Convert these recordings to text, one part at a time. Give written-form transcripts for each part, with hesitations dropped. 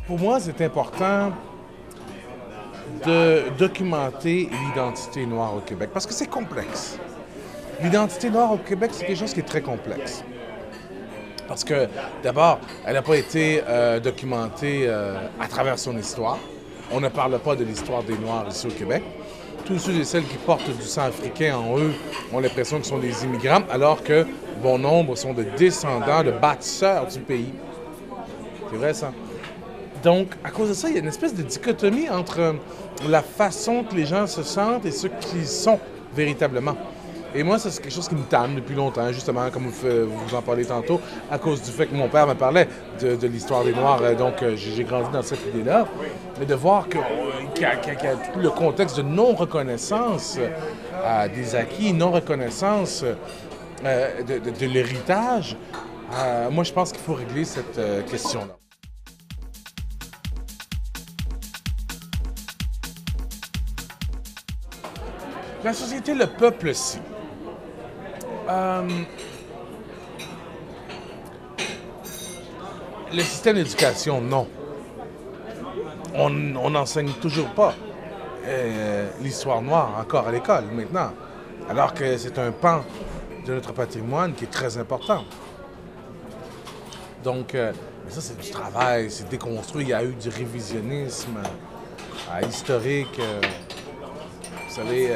Pour moi, c'est important de documenter l'identité noire au Québec, parce que c'est complexe. L'identité noire au Québec, c'est quelque chose qui est très complexe. Parce que, d'abord, elle n'a pas été documentée à travers son histoire. On ne parle pas de l'histoire des Noirs ici au Québec. Tous ceux et celles qui portent du sang africain en eux ont l'impression qu'ils sont des immigrants, alors que bon nombre sont de descendants, de bâtisseurs du pays. C'est vrai, ça. Donc, à cause de ça, il y a une espèce de dichotomie entre la façon que les gens se sentent et ce qu'ils sont véritablement. Et moi, ça, c'est quelque chose qui me tanne depuis longtemps, justement, comme vous en parlez tantôt, à cause du fait que mon père me parlait de l'histoire des Noirs. Donc, j'ai grandi dans cette idée-là. Mais de voir qu'il y a tout le contexte de non-reconnaissance des acquis, non-reconnaissance de l'héritage, moi, je pense qu'il faut régler cette question-là. La société, le peuple, si. Le système d'éducation, non. On n'enseigne toujours pas l'histoire noire encore à l'école maintenant, alors que c'est un pan de notre patrimoine qui est très important. Donc, ça, c'est du travail, c'est déconstruit. Il y a eu du révisionnisme historique. Vous savez,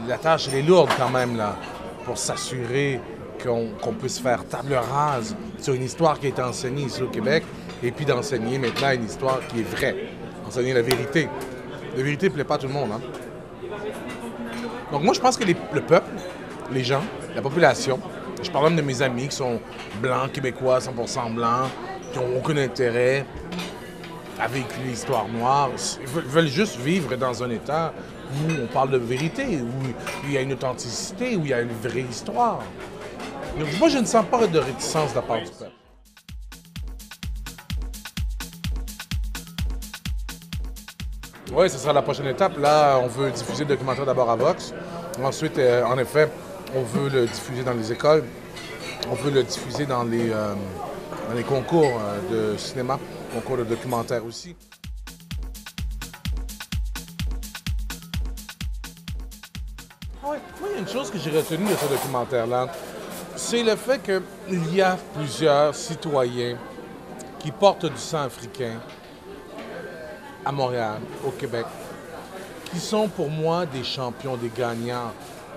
la tâche, elle est lourde quand même, là, pour s'assurer qu'on puisse faire table rase sur une histoire qui a été enseignée ici au Québec, et puis d'enseigner maintenant une histoire qui est vraie, enseigner la vérité. La vérité ne plaît pas à tout le monde, hein? Donc moi, je pense que le peuple, les gens, la population, je parle même de mes amis qui sont blancs, québécois, 100% blancs, qui n'ont aucun intérêt à véhiculer l'histoire noire, ils veulent juste vivre dans un état où on parle de vérité, où il y a une authenticité, où il y a une vraie histoire. Donc moi, je ne sens pas de réticence de la part du peuple. Oui, ce sera la prochaine étape. Là, on veut diffuser le documentaire d'abord à Vox. Ensuite, en effet, on veut le diffuser dans les écoles. On veut le diffuser dans les concours de cinéma, concours de documentaire aussi. Ouais. Moi, il y a une chose que j'ai retenue de ce documentaire-là, c'est le fait qu'il y a plusieurs citoyens qui portent du sang africain à Montréal, au Québec, qui sont pour moi des champions, des gagnants,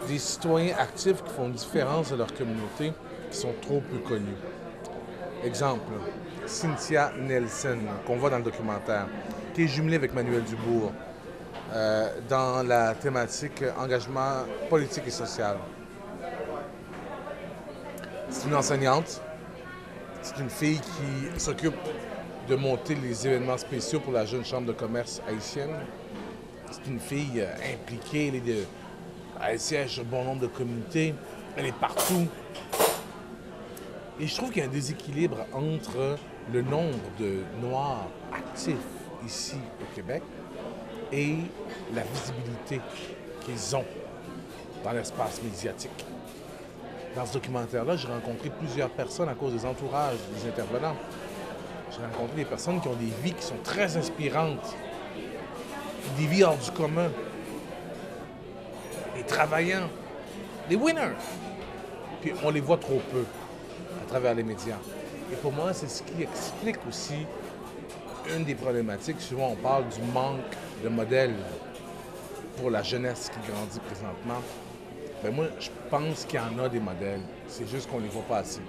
des citoyens actifs qui font une différence dans leur communauté, qui sont trop peu connus. Exemple, Cynthia Nelson, qu'on voit dans le documentaire, qui est jumelée avec Manuel Dubourg dans la thématique engagement politique et social. C'est une enseignante, c'est une fille qui s'occupe de monter les événements spéciaux pour la jeune chambre de commerce haïtienne. C'est une fille impliquée, elle siège sur bon nombre de communautés, elle est partout. Et je trouve qu'il y a un déséquilibre entre le nombre de Noirs actifs ici au Québec et la visibilité qu'ils ont dans l'espace médiatique. Dans ce documentaire-là, j'ai rencontré plusieurs personnes à cause des entourages des intervenants. J'ai rencontré des personnes qui ont des vies qui sont très inspirantes, des vies hors du commun, des travaillants, des winners. Puis on les voit trop peu à travers les médias. Et pour moi, c'est ce qui explique aussi une des problématiques. Souvent, on parle du manque de modèles pour la jeunesse qui grandit présentement. Ben moi, je pense qu'il y en a des modèles. C'est juste qu'on ne les voit pas assez.